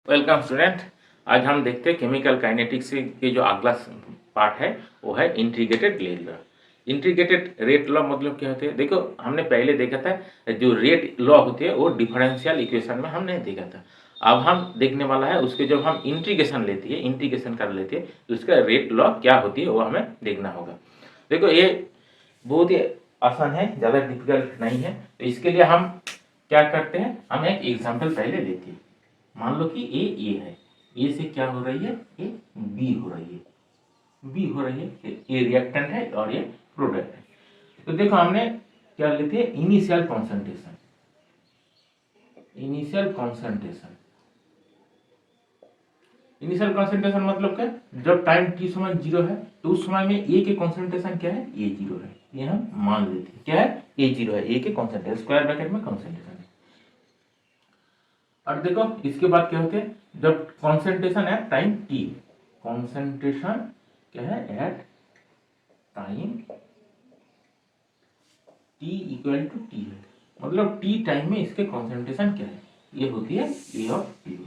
Welcome student. आज हम देखते हैं केमिकल काइनेटिक्स के जो अगला पार्ट है वो है integrated rate law. Integrated rate law मतलब क्या होते हैं? देखो, हमने पहले देखा था जो रेट लॉ होती है वो डिफरेंशियल इक्वेशन में हमने देखा था। अब हम देखने वाला है उसके जब हम इंटीग्रेशन लेती है, इंटीग्रेशन कर लेते हैं तो उसका रेट लॉ क्या होती है वो हमें देखना होगा। देखो, ये बहुत ही आसान है, ज़्यादा डिफिकल्ट नहीं है। तो इसके लिए हम क्या करते हैं, हम एक एग्जाम्पल पहले लेते हैं। मान लो कि ए है, ए से क्या हो रही है, ये बी हो रही है, बी हो रही है, ये रिएक्टेंट है और ये प्रोडक्ट है। तो देखो, हमने क्या लेते हैं, initial concentration. Initial concentration, initial concentration मतलब क्या, जब टाइम t समय 0 है तो उस समय में ए के कॉन्सेंट्रेशन क्या है, ए 0 है। ये हम मान लेते हैं क्या है, ए 0 है, ए के कॉन्सेंट्रेशन स्क्वायर ब्रैकेट में कॉन्सेंट्रेशन है। और देखो इसके बाद क्या होते हैं, जब कॉन्सेंट्रेशन है टाइम t, कॉन्सेंट्रेशन क्या है at time t equal to t है, मतलब t टाइम में इसके कॉन्सेंट्रेशन क्या है, ये होती है ए ऑफ टी, होती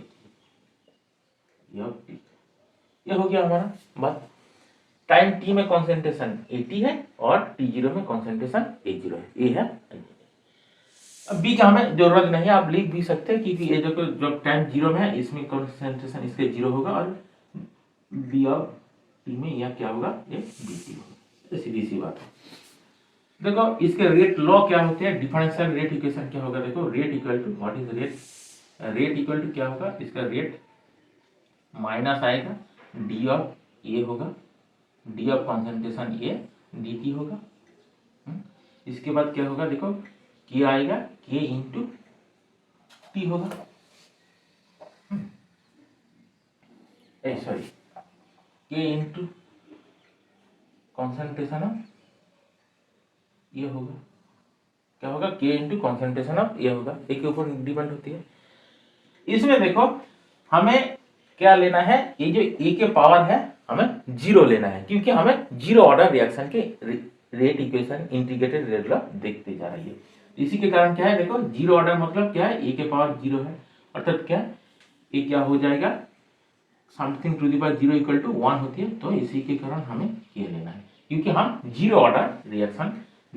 है ए ऑफ टी। ये हो गया हमारा बात। टाइम t में कॉन्सेंट्रेशन 80 है और t0 में कॉन्सेंट्रेशन a0 है, ये है। अब b का हमें जरूरत नहीं है, आप लिख भी सकते हैं क्योंकि ये जो जब टाइम 0 में है इसमें कॉन्सेंट्रेशन इसके 0 होगा और b ऑफ t में यह क्या होगा, ये bt होगा। सीधी सी बात है। देखो इसके रेट लॉ क्या होते हैं, डिफरेंशियल रेट इक्वेशन क्या होगा, देखो rate equal to what is rate, rate equal to क्या होगा, इसका रेट माइनस आएगा डी ऑफ ए होगा, D of concentration A D T होगा। इसके बाद क्या होगा, देखो के आएगा, के इंटू टी होगा, sorry K into concentration of ये होगा, क्या होगा, के इंटू कॉन्सेंट्रेशन ऑफ ये होगा, ए के ऊपर डिपेंड होती है। इसमें देखो हमें क्या लेना है, ये जो ए के पावर है हमें 0 लेना है क्योंकि हमें 0 ऑर्डर रिएक्शन के rate equation integrated rate law देखते जा रही है। इसी के कारण क्या है, देखो 0 ऑर्डर मतलब क्या है, ए के पावर 0 है, अर्थात क्या ये क्या हो जाएगा, something to the power 0 equal to 1 होती है। तो इसी के कारण हमें ये लेना है क्योंकि हम 0 ऑर्डर रिएक्शन,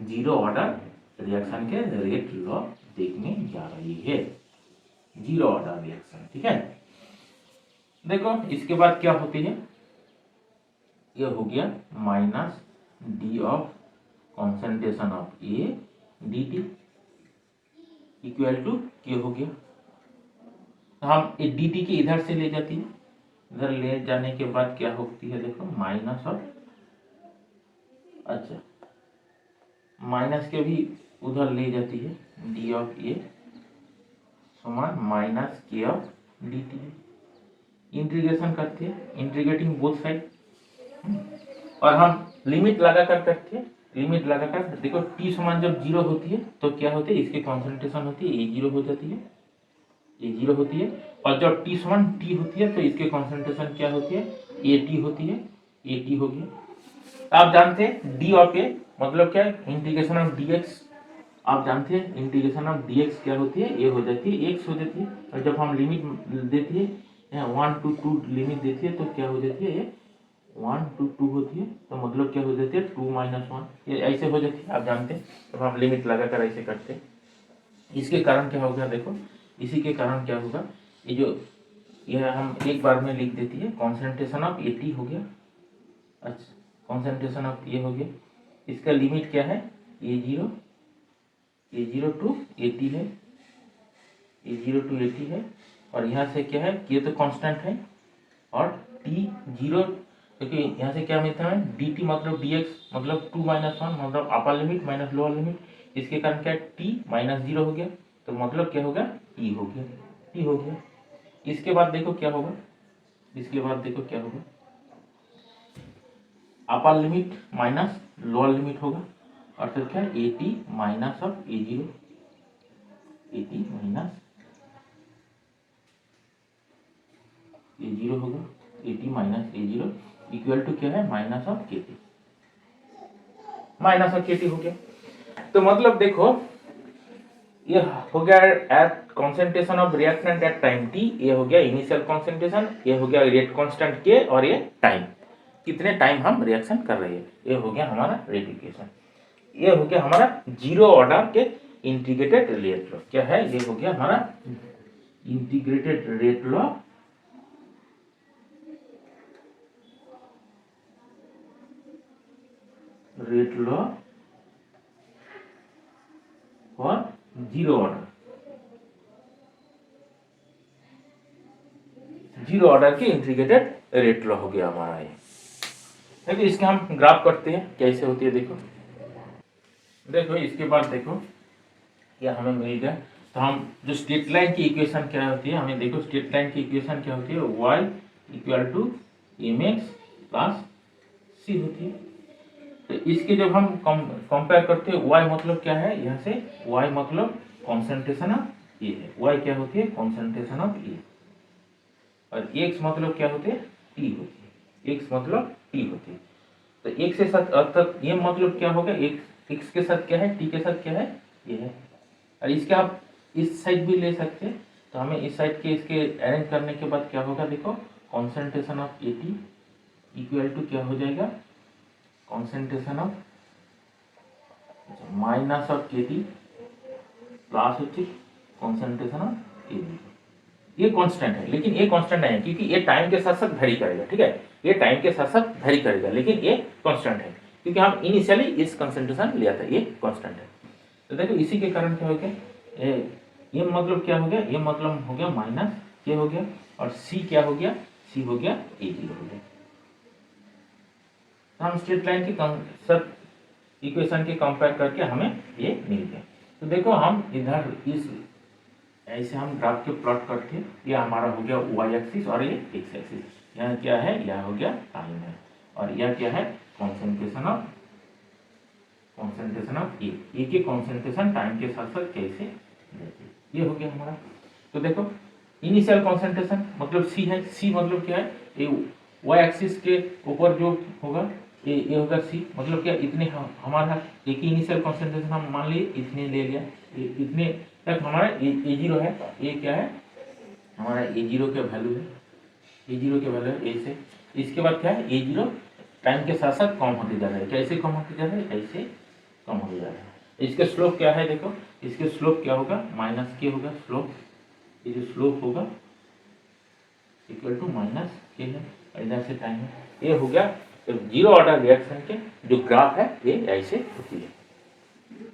0 ऑर्डर रिएक्शन के रेट लॉ देखने जा रही है, 0 ऑर्डर रिएक्शन, ठीक है। देखो इसके बाद क्या होती है, ये हो गया minus D of concentration of A D T equal to K हो गया। तो हम ए डी टी की इधर से ले जाती है, इधर ले जाने के बाद क्या होती है, देखो माइनस ऑफ, अच्छा माइनस के भी उधर ले जाती है, डी ऑफ ए समान माइनस के ऑफ डी टी, इंटीग्रेशन करते हैं, इंटीग्रेटिंग बोथ साइड, और हम लिमिट लगा कर करते हैं, लिमिट लगा कर देखो t समान जब 0 होती है तो क्या होती है, इसकी कॉन्सेंट्रेशन होती है ए 0 हो जाती है, ए 0 होती है, और जब t समान t होती है तो इसके कॉन्सेंट्रेशन क्या होती है, ए टी होती है, ए टी हो गया। आप जानते हैं डी ऑफ ए मतलब क्या है, इंटीग्रेशन ऑफ डी एक्स, आप जानते हैं इंटीग्रेशन ऑफ डी एक्स क्या होती है, ए हो जाती है, एक्स हो जाती है, और जब हम लिमिट देती है 1 to 2 लिमिट देती है तो क्या हो जाती है, ये 1 to 2 होती है, तो मतलब क्या हो जाती है 2 - 1, ये ऐसे हो जाती है, आप जानते हैं। तो हम लिमिट लगाकर ऐसे करते हैं। इसके कारण क्या होगा, देखो इसी के कारण क्या होगा, ये जो यह हम एक बार में लिख देती है, कॉन्सेंट्रेशन ऑफ ए टी हो गया, अच्छा कॉन्सेंट्रेशन ऑफ ये हो गया, इसका लिमिट क्या है, ए 0 टू 80 है, ए 0 टू 80 है, और यहाँ से क्या है, के तो कांस्टेंट है, और टी 0 क्योंकि यहाँ से क्या मिलता है, डी टी मतलब डी एक्स मतलब 2 - 1 मतलब अपर लिमिट माइनस लोअर लिमिट, इसके कारण क्या टी -0 हो गया, तो मतलब क्या होगा, टी हो गया, टी हो गया। इसके बाद देखो क्या होगा, इसके बाद देखो क्या होगा, upper limit minus lower limit होगा, अर्थात क्या A T minus of A 0, A T minus A 0 होगा, A T minus A 0 equal to क्या है, minus of K T, minus of K T हो गया। तो मतलब देखो ये हो गया at concentration of reactant at time T, ये हो गया इनिशियल कॉन्सेंट्रेशन, ये हो गया रेट कांस्टेंट के, और ये टाइम, कितने टाइम हम रिएक्शन कर रहे हैं, ये हो गया हमारा रेट इक्वेशन। ये हो गया हमारा जीरो ऑर्डर के इंटीग्रेटेड रेट लॉ। क्या है, ये हो गया हमारा integrated rate law for zero order के इंटीग्रेटेड रेट लॉ हो गया हमारा ये। देखो इसके हम ग्राफ करते हैं कैसे होती है। देखो इसके बाद देखो क्या हमें मिल गया। तो हम जो स्ट्रेट लाइन की इक्वेशन क्या होती है, हमें देखो स्ट्रेट लाइन की इक्वेशन क्या होती है, y equal to mx plus c होती है। तो इसके जब हम कंपेयर करते हैं, y मतलब क्या है, यहाँ से y मतलब कॉन्सेंट्रेशन ऑफ ए है, y क्या होती है, कॉन्सेंट्रेशन ऑफ ए, और x मतलब क्या होती है, t होती है, x मतलब t होती है। तो x के साथ अर्थात ये मतलब क्या होगा, x के साथ क्या है, t के साथ क्या है, ये है। और इसके आप इस साइड भी ले सकते हैं। तो हमें इस साइड के इसके अरेंज करने के बाद क्या होगा, देखो concentration of A T equal to क्या हो जाएगा, concentration of minus of K T plus होती कॉन्सेंट्रेशन ऑफ ए बी। ये कांस्टेंट है, लेकिन ये कांस्टेंट नहीं है क्योंकि ये टाइम के साथ साथ वेरी करेगा। ठीक है, ये टाइम के साथ साथ वेरी करेगा, लेकिन ये कांस्टेंट है क्योंकि हम इनिशियली इस कंसेंट्रेशन लिया था, ये कांस्टेंट है। तो देखो इसी के कारण क्या हो गया, ये मतलब क्या हो गया, ये मतलब हो गया माइनस के हो गया, और सी क्या हो गया, सी हो गया ए जीरो हो गया। तो हम स्ट्रेट लाइन की सब इक्वेशन के कंपेयर करके हमें ये मिल गया। तो देखो हम इधर इस ऐसे हम ग्राफ के प्लॉट करते हैं। ये हमारा हो गया वाई एक्सिस और ये एक्स एक्सिस। यहाँ क्या है, यह हो गया टाइम है, और यह क्या है, कॉन्सेंट्रेशन ऑफ ए के कॉन्सेंट्रेशन टाइम के साथ साथ कैसे देते, ये हो गया हमारा। तो देखो इनिशियल कॉन्सेंट्रेशन मतलब सी है, सी मतलब क्या है, ये वाई एक्सिस के ऊपर जो होगा ये होगा सी, मतलब क्या, इतने हमारा एक ही इनिशियल कॉन्सेंट्रेशन हम मान लिए, इतने ले लिया, इतने तक हमारा ए जीरो है। ये क्या है, हमारा ए जीरो का वैल्यू है, ए जीरो के वैल्यू है ए से। इसके बाद क्या है, ए जीरो टाइम के साथ साथ कम होते जा रहा है। कैसे कम होते जा रहा है, ऐसे कम हो जा रहा है। इसके स्लोप क्या है, देखो इसके स्लोप क्या होगा, माइनस के होगा स्लोप, ये जो स्लोप होगा इक्वल टू माइनस के है, इधर से टाइम है। ये हो गया तो जीरो ऑर्डर रिएक्शन के जो ग्राफ है ये ऐसे होती है।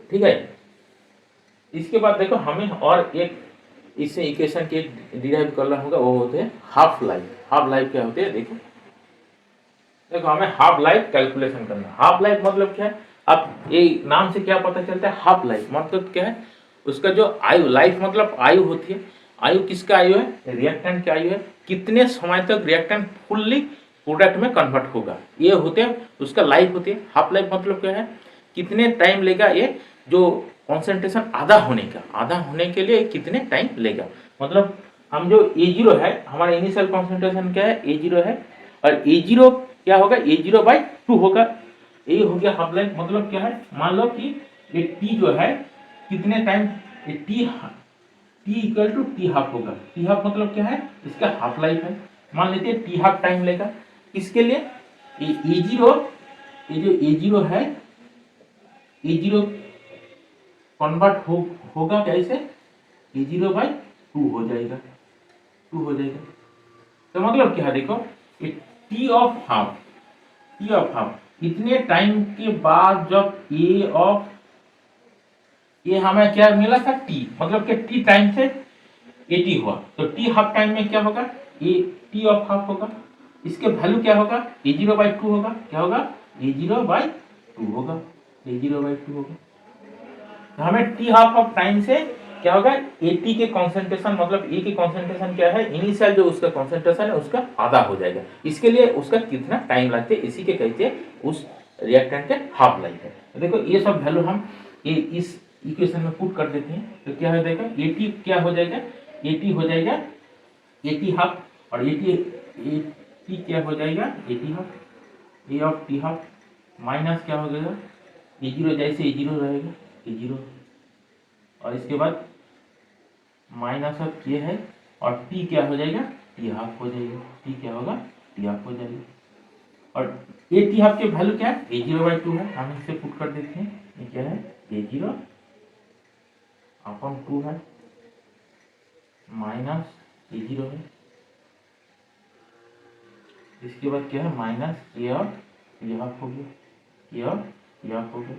ठीक है, इसके बाद देखो हमें और एक इससे इक्वेशन के डिराइव करना होगा, वो होते हैं हाफ लाइफ। हाफ लाइफ क्या होते हैं, देखो हमें हाफ लाइफ कैलकुलेशन करना। हाफ लाइफ मतलब क्या है, अब ये नाम से क्या पता चलता है, हाफ लाइफ मतलब क्या है, उसका जो आयु, लाइफ मतलब आयु होती है। आयु किसका आयु है, रिएक्टेंट की आयु है, कितने समय तक रिएक्टेंट फुल्ली प्रोडक्ट में कन्वर्ट होगा, ये होते हैं उसका लाइफ होती है। हाफ लाइफ मतलब क्या है, कितने टाइम लेगा ये जो कॉन्सेंट्रेशन आधा होने के लिए कितने टाइम लेगा। मतलब हम जो ए जीरो है, हमारा इनिशियल कॉन्सेंट्रेशन क्या है, ए जीरो है, और ए जीरो क्या होगा, ए जीरो बाई टू होगा। ये हो गया हाफ लाइफ। मतलब क्या है, मान लो कि ये टी जो है कितने time, T equal to T half होगा। टी हाफ मतलब क्या है, इसका हाफ लाइफ है। मान लेते हैं टी हाफ टाइम लेगा, इसके लिए ए जीरो, ये जो ए जीरो है, ए जीरो कन्वर्ट होगा कैसे, ए जीरो बाई टू हो जाएगा, तो मतलब क्या है, देखो टी ऑफ हाफ इतने टाइम के बाद जब ये हमें क्या मिला था, टी मतलब कि टी टाइम से ए टी हुआ, तो टी हाफ टाइम में क्या होगा, ए टी ऑफ हाफ होगा। इसके वैल्यू क्या होगा, ए जीरो बाई टू होगा। क्या होगा, ए जीरो बाई टू होगा, तो हमें टी हाफ ऑफ टाइम से क्या होगा, ए टी के कॉन्सेंट्रेशन मतलब ए की कॉन्सेंट्रेशन क्या है, इनिशियल जो उसका कॉन्सेंट्रेशन है उसका आधा हो जाएगा। इसके लिए उसका कितना टाइम लगते है, इसी के कहते हैं उस रिएक्टेंट के हाफ लाइफ है। तो देखो ये सब वैल्यू हम इस इक्वेशन में पुट कर देते हैं, तो क्या हो जाएगा, ए टी क्या हो जाएगा, ए टी हो जाएगा ए टी हाफ, और ए टी क्या हो जाएगा, A T half, A of T half minus क्या हो जाएगा, ए जीरो, जैसे ए जीरो रहेगा ए जीरो, और इसके बाद माइनस ऑफ के है और टी क्या हो जाएगा, टी हाफ हो जाएगा, टी क्या होगा, टी हाफ हो जाएगा। और ए टी हाफ के वैल्यू क्या है, a0/2 है, हम इसे पुट कर देते हैं, ये क्या है a0/2 है माइनस a0 है, इसके बाद क्या है माइनस ए और टी हाफ हो गया, ए और टी हाफ हो गया।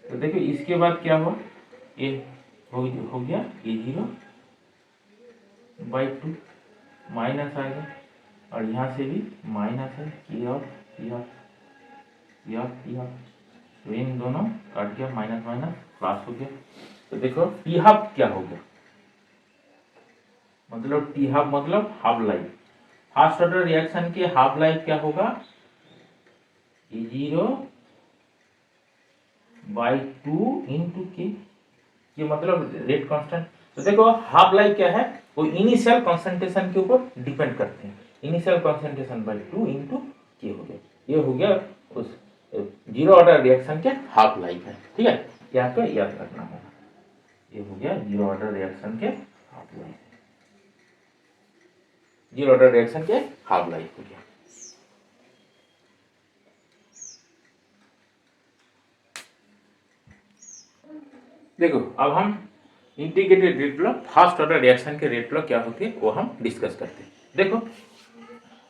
तो देखो इसके बाद क्या हुआ, ए हो गया a0/2 माइनस आएगा और यहाँ से भी माइनस है के और टी हाफ, तो इन दोनों काट गया, माइनस माइनस प्लस हो गया। तो देखो टी हाफ क्या हो गया, मतलब टी हाफ मतलब half life, first order reaction के हाफ लाइफ क्या होगा, a0/2 इंटू के, ये मतलब रेट कांस्टेंट। तो देखो हाफ लाइफ क्या है, वो इनिशियल कंसंट्रेशन के ऊपर डिपेंड करते हैं, इनिशियल कंसंट्रेशन बाई 2 इंटू के हो गया, ये हो गया उस जीरो ऑर्डर रिएक्शन के हाफ लाइफ है। ठीक है, यहाँ पे याद रखना होगा, ये हो गया जीरो ऑर्डर रिएक्शन के half life, zero order reaction के हाफ लाइफ हो गया। देखो अब हम integrated rate law, first order reaction के रेट लॉ क्या होती है वो हम डिस्कस करते हैं। देखो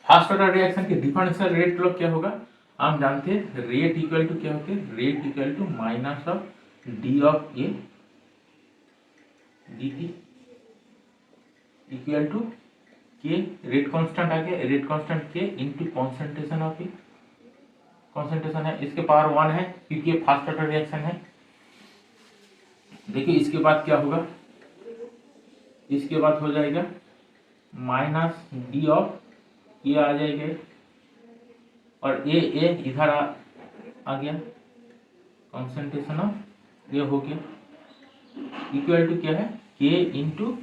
फर्स्ट ऑर्डर रिएक्शन के डिफरेंशियल रेट लॉ क्या होगा, हम जानते हैं रेट इक्वल टू क्या होते हैं, rate equal to minus of D of A D T equal to K, rate constant आ गया, रेट कांस्टेंट के into concentration of A, concentration है इसके पावर 1 है क्योंकि ये फर्स्ट ऑर्डर रिएक्शन है। देखिए इसके बाद क्या होगा, इसके बाद हो जाएगा माइनस डी ऑफ ए आ जाएगा और ए इधर आ गया, कॉन्सेंट्रेशन ऑफ ये हो गया इक्वल टू क्या है के इंटू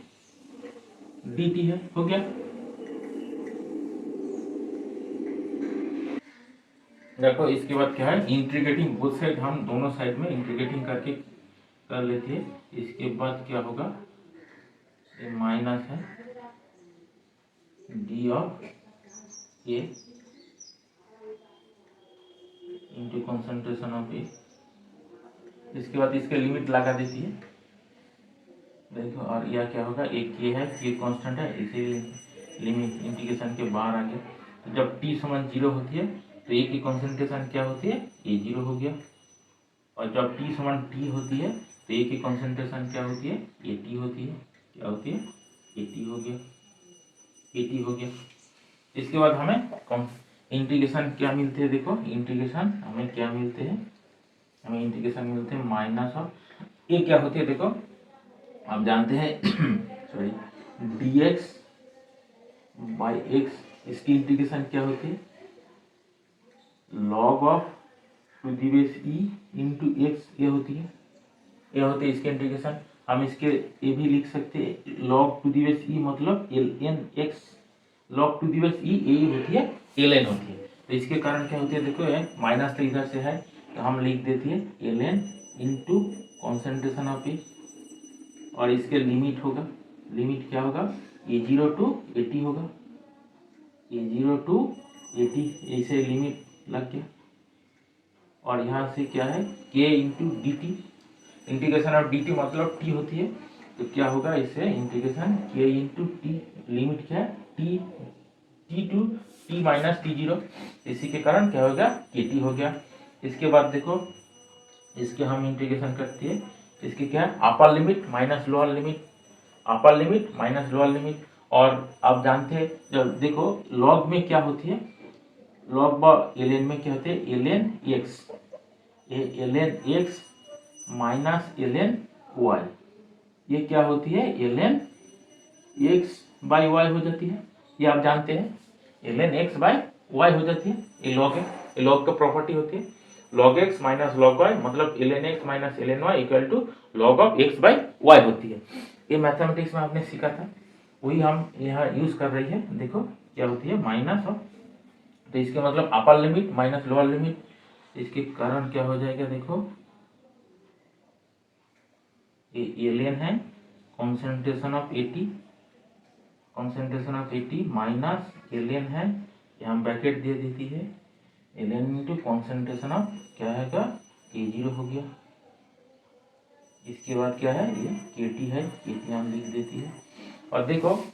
डी टी है, हो गया। देखो इसके बाद क्या है, इंटीग्रेटिंग बोथ साइड, हम दोनों साइड में इंटीग्रेटिंग करके कर लेते हैं। इसके बाद क्या होगा, ये माइनस है D of A into concentration of A, इसके बाद इसके लिमिट लगा देती है देखो, और यह क्या होगा, एक ये है, ये कांस्टेंट है इसीलिए लिमिट इंटीग्रेशन के बाहर आ गया। तो जब टी समान 0 होती है तो ए की कॉन्सेंट्रेशन क्या होती है, ए 0 हो गया, और जब टी समान टी होती है तो ए की कॉन्सेंट्रेशन क्या होती है, ए टी होती है, क्या होती है, ए टी हो गया, ए टी हो गया। इसके बाद हमें इंटीग्रेशन क्या मिलते हैं, देखो इंटीग्रेशन हमें क्या मिलते हैं, हमें इंटीग्रेशन मिलते हैं माइनस ऑफ ए क्या होती है, देखो आप जानते हैं सॉरी dx बाई एक्स, इसकी इंटीग्रेशन क्या होती है, log of to the base e into x, ये होती है, ये होती है इसकी इंटीग्रेशन। हम इसके ये भी लिख सकते हैं log to the base E मतलब ln x, log to the base E ये होती है ln होती है। तो इसके कारण क्या होती है, देखो ये माइनस तो इधर से है तो हम लिख देते हैं ln इंटू कॉन्सेंट्रेशन ऑफ ए, और इसके लिमिट होगा, लिमिट क्या होगा, a0 टू 80 होगा, a0 टू 80 ऐसे लिमिट लग गया, और यहाँ से क्या है k into D T, integration of D T मतलब t होती है, तो क्या होगा इससे integration k into T, limit क्या है t to t minus t0, इसी के कारण क्या होगा kt हो गया। इसके बाद देखो इसके हम इंटीग्रेशन करते हैं, इसकी क्या है अपर लिमिट माइनस लोअर लिमिट, अपर लिमिट माइनस लोअर लिमिट, और आप जानते हैं जब देखो लॉग में क्या होती है, लॉग व ln में क्या होते हैं, ln x, ln x minus ln y, ये क्या होती है ln x बाई y हो जाती है, ये आप जानते हैं ln x बाई y हो जाती है, ये लॉग है, ये लॉग का प्रॉपर्टी होती है, log x minus log y मतलब ln x minus ln y equal to log of x by y होती है। ये मैथमेटिक्स में आपने सीखा था, वही हम यहाँ यूज कर रही है। देखो क्या होती है माइनस ऑफ, तो इसके मतलब अपर लिमिट माइनस लोअर लिमिट, इसके कारण क्या हो जाएगा, देखो ये ln है concentration of eighty, concentration of eighty minus ln है, यहाँ ब्रैकेट दे देती है, ln इंटू कॉन्सेंट्रेशन ऑफ क्या है का A0 हो गया। इसके बाद क्या है ये KT है, KT हम लिख देती है। और देखो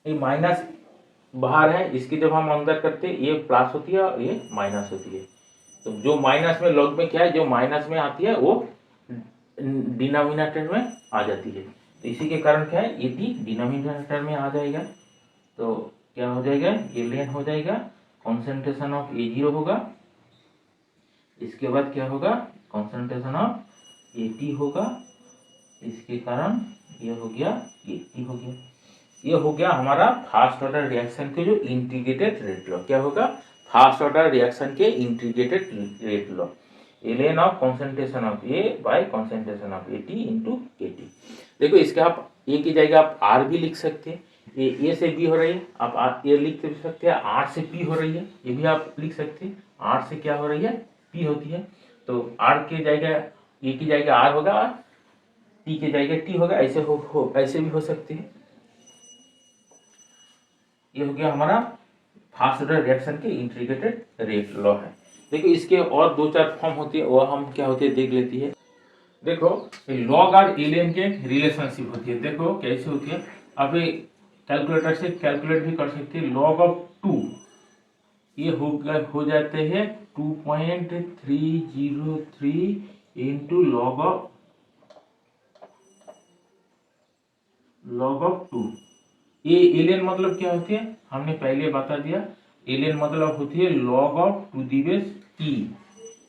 ये माइनस बाहर है, इसकी जब हम अंदर करते हैं ये प्लस होती है और ये माइनस होती है। तो जो माइनस में लॉग में क्या है, जो माइनस में आती है वो डिनोमिनेटर में आ जाती है। तो इसी के कारण क्या है एटी डिनोमिनेटर में आ जाएगा। तो क्या हो जाएगा ln हो जाएगा, कॉन्सेंट्रेशन ऑफ A0 होगा, इसके बाद क्या होगा कॉन्सेंट्रेशन ऑफ AT होगा, इसके कारण ये हो गया AT हो गया। ये हो गया हमारा फर्स्ट ऑर्डर रिएक्शन के जो इंटीग्रेटेड रेट लॉ। क्या होगा फर्स्ट ऑर्डर रिएक्शन के integrated rate law, ln of concentration of A bye concentration of AT into KT। देखो इसके आप A की जगह आप R भी लिख सकते हैं, ये A से B हो रही है, आप A लिख सकते हैं, R से P हो रही है, ये भी आप लिख सकते हैं, R से क्या हो रही है P होती है। तो R की जगह A की जगह R होगा, T की जगह T होगा, ऐसे ऐसे भी हो सकते हैं। ये हो गया हमारा फर्स्ट ऑर्डर रिएक्शन के इंटीग्रेटेड रेट लॉ है। देखो इसके और दो चार फॉर्म होती है, वो हम क्या होती है देख लेती है। देखो लॉग और ln के रिलेशनशिप होती है, देखो कैसे होती है। अब कैलकुलेटर से कैलकुलेट भी कर सकते हैं। लॉग ऑफ 2 ये हो जाते हैं 2.303 इंटू लॉग ऑफ 2। ये ln मतलब क्या होती है हमने पहले बता दिया, ln मतलब होती है log of 2 the base e,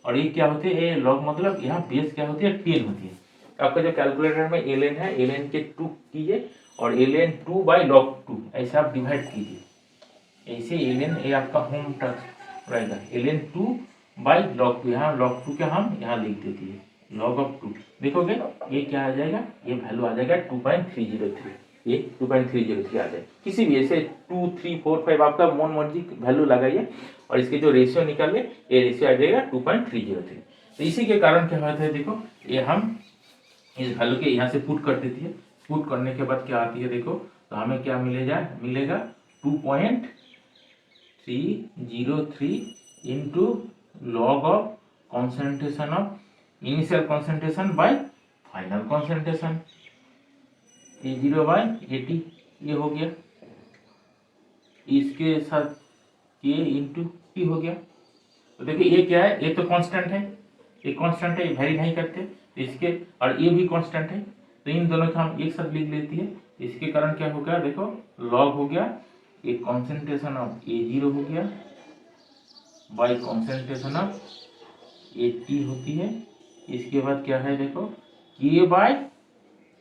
और ये क्या होती है log मतलब यहाँ बेस क्या होती है 10 होती है। आपका जो कैलकुलेटर में ln है, ln के 2 कीजिए और ln 2 बाई log 2 ऐसे आप डिवाइड कीजिए, ऐसे ln ये आपका होम टच रहेगा, ln 2 बाई log 2, यहाँ log 2 के हम यहाँ लिख देती है log ऑफ 2। देखोगे ये क्या आ जाएगा, ये वैल्यू आ जाएगा 2.303, ये 2.303 आ जाए। किसी भी ऐसे 2, 3, 4, 5 आपका मन मर्जी वैल्यू लगाइए और इसके जो रेशियो निकालिए, ये रेशियो आ जाएगा 2.303। तो इसी के कारण क्या होता है, देखो ये हम इस वैल्यू के यहाँ से पुट कर देती है, पुट करने के बाद क्या आती है देखो, तो हमें क्या मिलेगा 2.303 into log of concentration of initial concentration by final concentration A0 by AT, ये हो गया। इसके साथ K इंटू T हो गया। तो देखिए ये क्या है, ये तो कांस्टेंट है, ये कांस्टेंट है, ये वेरी नहीं करते इसके, और ये भी कांस्टेंट है, तो इन दोनों को हम एक साथ लिख लेती है। इसके कारण क्या हो गया देखो लॉग हो गया, ये कॉन्सेंट्रेशन ऑफ A0 हो गया बाय कॉन्सेंट्रेशन ऑफ AT होती है। इसके बाद क्या है देखो K बाय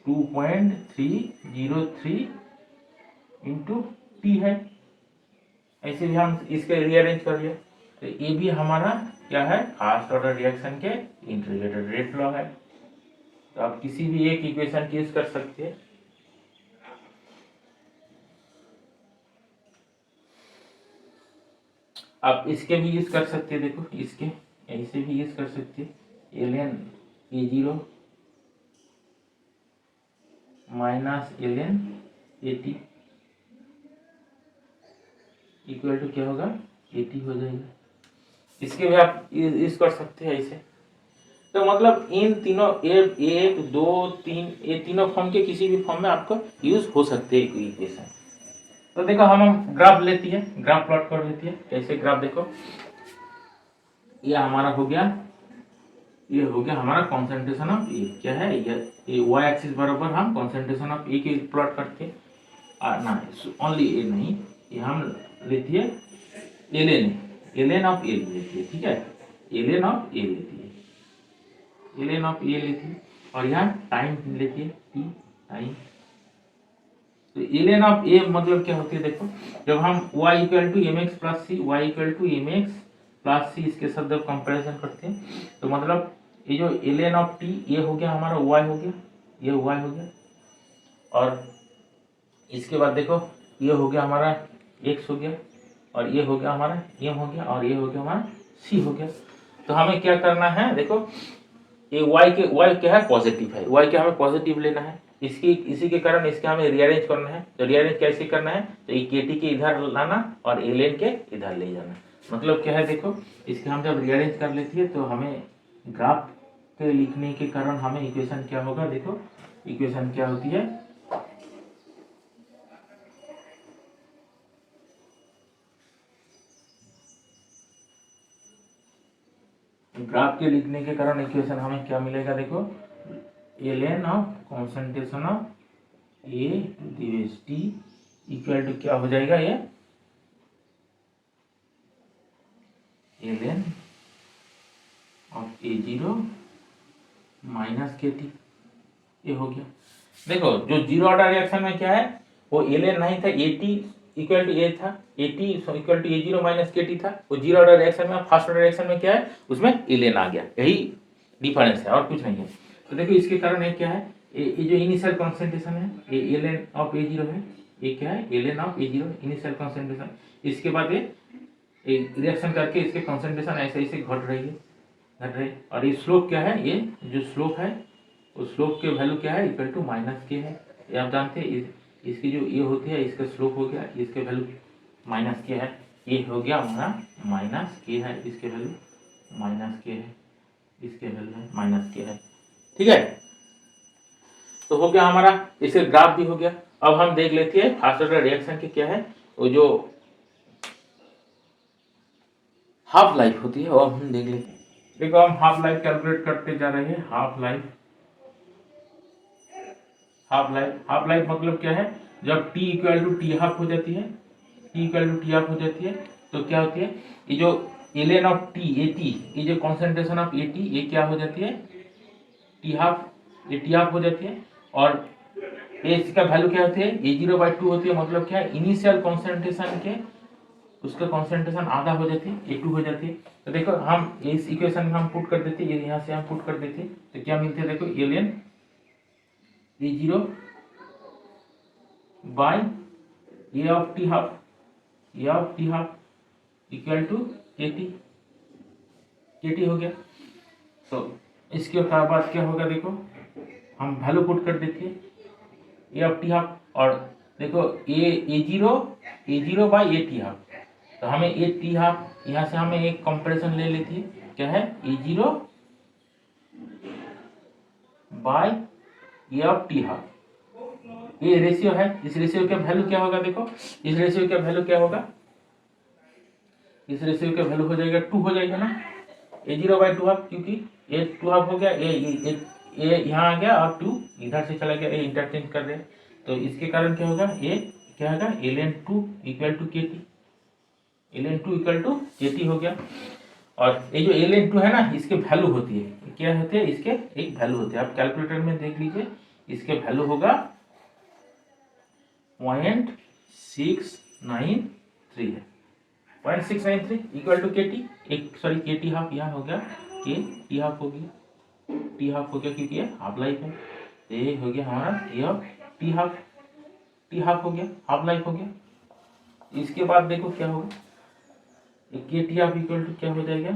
2.303 इंटू T है, ऐसे भी हम इसके रीअरेंज कर लिया। तो ये भी हमारा क्या है फर्स्ट ऑर्डर रिएक्शन के इंटीग्रेटेड रेट लॉ है। तो आप किसी भी एक इक्वेशन की यूज कर सकते हैं। आप इसके भी यूज कर सकते हैं, देखो इसके ऐसे भी यूज कर सकते हैं, ln A0 minus ln AT equal to क्या होगा AT हो जाएगा। इसके भी आप यूज कर सकते हैं ऐसे। तो मतलब इन तीनों एक दो तीन, ये तीनों फॉर्म के किसी भी फॉर्म में आपको यूज हो सकते हैं इक्वेशन। तो देखो हम ग्राफ लेती है, ग्राफ प्लॉट कर लेती है। कैसे ग्राफ देखो, ये हमारा हो गया, ये हो गया हमारा कॉन्सेंट्रेशन ऑफ ए, क्या है ये वाई एक्सिस बराबर हम कॉन्सेंट्रेशन ऑफ ए के प्लॉट करते हैं, ना ओनली ए नहीं, ये हम लेती है ln ऑफ ए लेती है, ठीक है, ln ऑफ ए लेती है, ln ऑफ ए लेती है, और यहाँ टाइम लेती है t टाइम। तो ln ऑफ ए मतलब क्या होती है देखो, जब हम y equal to mx plus C, y equal to mx plus C इसके साथ जब कंपैरिजन करते हैं, तो मतलब ये जो ln ऑफ t ये हो गया हमारा y हो गया, ये y हो गया, और इसके बाद देखो ये हो गया हमारा x हो गया, और ये हो गया हमारा m हो गया, और ये हो गया हमारा c हो गया। तो हमें क्या करना है देखो, ये y क्या है पॉजिटिव है, y क्या हमें पॉजिटिव लेना है, इसकी इसी के कारण इसके हमें रीअरेंज करना है। तो रीअरेंज कैसे करना है, तो ये KT के इधर लाना और एलएन के इधर ले जाना। मतलब क्या है, देखो इसके हम जब रीअरेंज कर लेती है तो हमें ग्राफ के लिखने के कारण हमें इक्वेशन क्या होगा, देखो इक्वेशन क्या होती है, ग्राफ के लिखने के कारण इक्वेशन हमें क्या मिलेगा, देखो ln of concentration of A divide T equal to क्या हो जाएगा, ये ln of A0 minus KT, ये हो गया। देखो जो जीरो ऑर्डर रिएक्शन में क्या है, वो ln नहीं था, AT इक्वल टू A था, AT equal to A0 minus KT था। वो जीरो ऑर्डर रिएक्शन में, फर्स्ट ऑर्डर रिएक्शन में क्या है, उसमें ln आ गया, यही डिफरेंस है और कुछ नहीं है। तो देखो इसके कारण ये क्या है, ये जो इनिशियल कॉन्सेंट्रेशन है ये ln ऑफ A0 है, ये क्या है ln of A0 initial concentration. इसके बाद ये रिएक्शन करके इसके कॉन्सेंट्रेशन ऐसे ऐसे घट रही है, और ये स्लोप क्या है, ये जो स्लोप है उस स्लोप के वैल्यू क्या है, इक्वल टू माइनस के है। ये आप जानते हैं, इसकी जो ये होती है इसका स्लोप हो गया, इसके वैल्यू माइनस के है, ये हो गया हमारा माइनस के है, इसके वैल्यू माइनस के है, इसके वैल्यू माइनस के है। ठीक है, तो हो गया हमारा, इसके ग्राफ भी हो गया। अब हम देख लेते हैं फर्स्ट ऑर्डर रिएक्शन के क्या है, वो जो हाफ लाइफ होती है वो हम देख लेते हैं। देखो हम हाफ लाइफ कैलकुलेट करते जा रहे हैं। हाफ लाइफ मतलब क्या है, जब t equal to T half हो जाती है, t equal to T half हो जाती है तो क्या होती है, ये जो ln ऑफ t AT, ये जो कॉन्सेंट्रेशन ऑफ AT ये क्या हो जाती है, टी हाफ, ये टी हाफ हो जाती है। और ये इसका वैल्यू क्या होती है, A0/2 होती है। मतलब क्या है, इनिशियल कॉन्सेंट्रेशन के उसका कॉन्सेंट्रेशन आधा हो जाती है, A2 हो जाती है। तो देखो हम इस इक्वेशन में हम पुट कर देते हैं, यहाँ से हम पुट कर देते हैं तो क्या मिलते हैं, देखो ln A0 by A of T half equal to KT हो गया। तो इसके बाद क्या होगा, देखो हम वैल्यू पुट कर देते हैं A ऑफ टी हाफ, और देखो A0 by A T half, तो हमें A टी हाफ यहाँ से हमें एक कंपैरिजन ले लेती है, क्या है A0 by A of T half, ये रेशियो है। इस रेशियो का वैल्यू क्या होगा, देखो इस रेशियो का वैल्यू क्या होगा, इस रेशियो का वैल्यू हो जाएगा 2 हो जाएगा ना, A0/2 हाफ, क्योंकि ये 2 हाफ हो गया, ये यहाँ आ गया और 2 इधर से चला गया, ये इंटरचेंज कर रहे हैं। तो इसके कारण क्या होगा, ये क्या होगा ln2 equal to KT, ln2 equal to KT हो गया। और ये जो ln2 है ना, इसके वैल्यू होती है, क्या होते हैं, इसके एक वैल्यू होते हैं, आप कैलकुलेटर में देख लीजिए, इसके वैल्यू होगा 0.693 है, 0.693 इक्वल टू KT, एक सॉरी KT हाफ यहाँ हो गया, KT हाफ हो गया, T हाफ हो गया क्योंकि ये हाफ लाइफ है। ये हो गया हमारा A ऑफ T हाफ हो गया, हाफ लाइफ हो गया। इसके बाद देखो क्या होगा, KT हाफ इक्वल टू क्या हो जाएगा,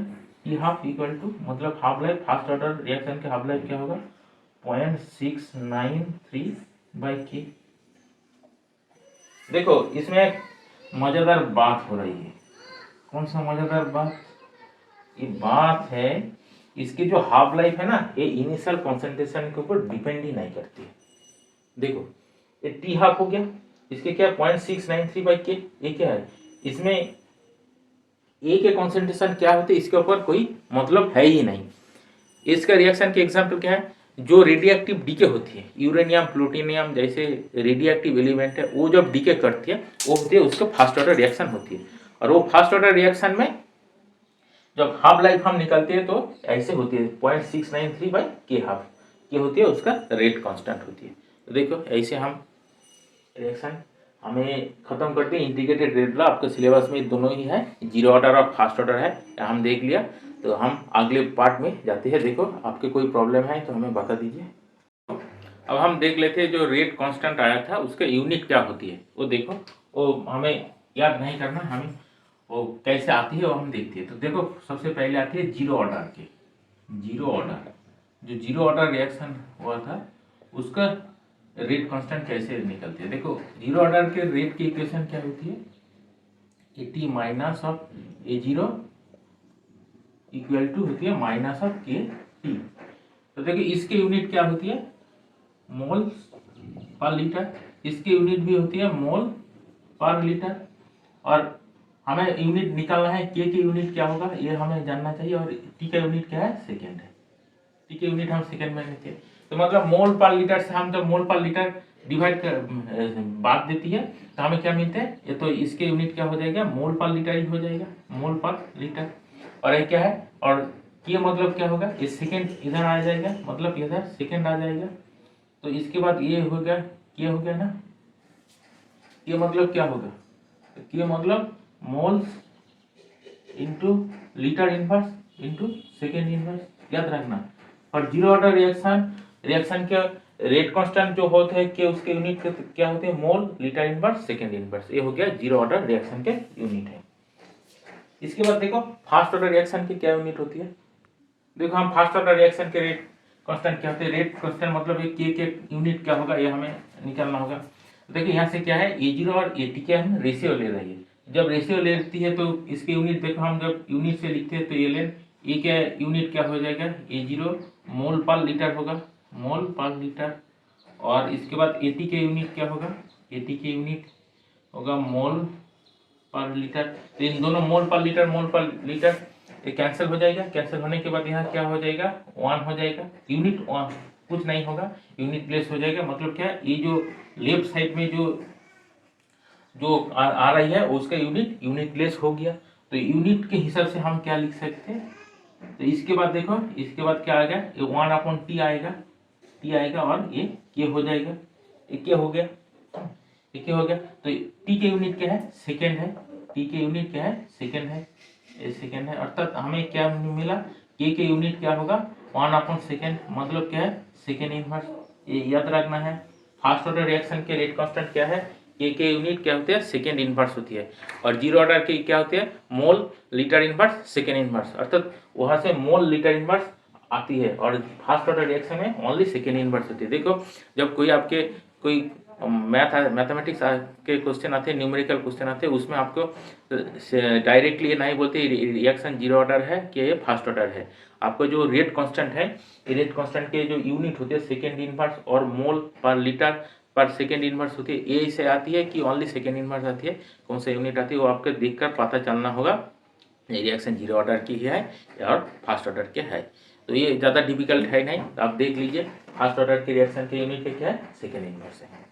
T हाफ इक्वल टू, मतलब half life, first order reaction के हाफ लाइफ क्या होगा 0.693/K। देखो इसमें मजेदार बात हो रही है, कौन सा मजेदार बात, ये बात है इसकी जो हाफ लाइफ है ना, ये इनिशियल कॉन्सेंट्रेशन के ऊपर डिपेंड ही नहीं करती है। देखो ये टी हाफ हो गया, इसके क्या 0.693/K, ये क्या है, इसमें ए के कॉन्सेंट्रेशन क्या होते हैं इसके ऊपर कोई मतलब है ही नहीं। इसका रिएक्शन के एग्जाम्पल क्या है, जो रेडियोएक्टिव डीके होती है, यूरेनियम प्लूटोनियम जैसे रेडियोएक्टिव एलिमेंट है, वो जब डीके करती है वो होती है, उसका फर्स्ट ऑर्डर रिएक्शन होती है। और वो फर्स्ट ऑर्डर रिएक्शन में जब हाफ लाइफ हम निकलते हैं तो ऐसे होती है 0.693/K हाफ, ये होती है उसका रेट कांस्टेंट होती है। तो देखो ऐसे हम रिएक्शन हमें खत्म करते हैं। इंटीग्रेटेड रेट लॉ आपके सिलेबस में दोनों ही है, जीरो ऑर्डर और फर्स्ट ऑर्डर है, हम देख लिया। तो हम अगले पार्ट में जाते हैं। देखो आपके कोई प्रॉब्लम है तो हमें बता दीजिए। अब हम देख लेते हैं जो रेट कांस्टेंट आया था उसका यूनिट क्या होती है, वो देखो, वो हमें याद नहीं करना, हमें वो कैसे आती है वो हम देखते हैं। तो देखो सबसे पहले आती है जीरो ऑर्डर के, जीरो ऑर्डर, जो जीरो ऑर्डर रिएक्शन हुआ था उसका रेट कांस्टेंट कैसे निकलती है। देखो जीरो ऑर्डर के रेट की इक्वेशन क्या होती है, T minus of A0 equal to होती है माइनस ऑफ के टी। तो देखिए इसकी यूनिट क्या होती है, मोल पर लीटर, इसकी यूनिट भी होती है मोल पर लीटर, और हमें यूनिट निकालना है के की यूनिट क्या होगा ये हमें जानना चाहिए, और टी का यूनिट क्या है, सेकेंड है। टी की यूनिट हम सेकेंड में लेते हैं, तो मतलब मोल पर लीटर से हम जब मोल पर लीटर डिवाइड कर बात देती है तो हमें क्या मिलते हैं, ये तो इसके यूनिट क्या हो जाएगा, मोल पर लीटर ही हो जाएगा, मोल पर लीटर। और ये क्या है, और ये मतलब क्या होगा, ये सेकेंड इधर आ जाएगा, मतलब इधर सेकेंड आ जाएगा। तो इसके बाद ये हो गया, ये हो गया ना, ये मतलब क्या होगा, ये मतलब moles into litre inverse into second inverse, याद रखना। और जीरो ऑर्डर रिएक्शन के रेट कांस्टेंट जो होते हैं कि उसके यूनिट क्या होते हैं, mole litre inverse second inverse, ये हो गया जीरो ऑर्डर रिएक्शन के यूनिट है। इसके बाद देखो फर्स्ट ऑर्डर रिएक्शन की क्या यूनिट होती है। देखो हम फर्स्ट ऑर्डर रिएक्शन के रेट कांस्टेंट क्या होते हैं, रेट कांस्टेंट मतलब के यूनिट क्या होगा ये हमें निकालना होगा। देखिए यहाँ से क्या है, A0 और AT के हम रेशियो ले रही है, जब रेशियो लेती है तो इसकी यूनिट देखो हम जब यूनिट से लिखते हैं तो ये लेन ए का यूनिट क्या हो जाएगा, A0 मोल पर लीटर होगा, मोल पर लीटर। और इसके बाद AT के यूनिट क्या होगा, AT के यूनिट होगा मोल पर लीटर। तो इन दोनों मोल पर लीटर ये कैंसिल हो जाएगा, कैंसिल होने के बाद यहाँ क्या हो जाएगा, 1 हो जाएगा, यूनिट 1 कुछ नहीं होगा, यूनिट प्लेस हो जाएगा। मतलब क्या, ये जो लेफ्ट साइड में जो आ रही है उसका यूनिट प्लेस हो गया। तो यूनिट के हिसाब से हम क्या लिख सकते हैं, तो इसके बाद देखो इसके बाद क्या आएगा, ये 1/T आएगा, टी आएगा, और ये के हो जाएगा, ये के हो गया, ये क्या हो गया। तो टी के यूनिट क्या है, सेकेंड है, टी के यूनिट क्या है, सेकेंड है, ये सेकेंड है। अर्थात हमें क्या मिला, के यूनिट क्या होगा, 1/सेकेंड, मतलब क्या है, सेकेंड इनवर्स। ये याद रखना है। फर्स्ट ऑर्डर रिएक्शन के रेट कांस्टेंट क्या है, के यूनिट क्या होती है, सेकेंड इनवर्स होती है। और जीरो ऑर्डर की क्या होती है, mole litre inverse second inverse, अर्थात वहां से मोल लीटर इनवर्स आती है, और फर्स्ट ऑर्डर रिएक्शन में ओनली सेकेंड इनवर्स होती है। देखो जब कोई आपके कोई मैथमेटिक्स के क्वेश्चन आते हैं, न्यूमेरिकल क्वेश्चन आते हैं, उसमें आपको डायरेक्टली ये नहीं बोलते रिएक्शन जीरो ऑर्डर है कि ये फर्स्ट ऑर्डर है। आपको जो रेट कांस्टेंट है, रेट कांस्टेंट के जो यूनिट होते हैं सेकेंड इनवर्स और मोल पर लीटर पर सेकेंड इनवर्स होती है, ये से आती है कि ओनली सेकेंड इनवर्स आती है, कौन सा यूनिट आती है वो आपको देखकर पता चलना होगा रिएक्शन जीरो ऑर्डर की है और फर्स्ट ऑर्डर के है। तो ये ज़्यादा डिफिकल्ट है नहीं, तो आप देख लीजिए फर्स्ट ऑर्डर के रिएक्शन के यूनिट क्या है, सेकेंड इनवर्स है।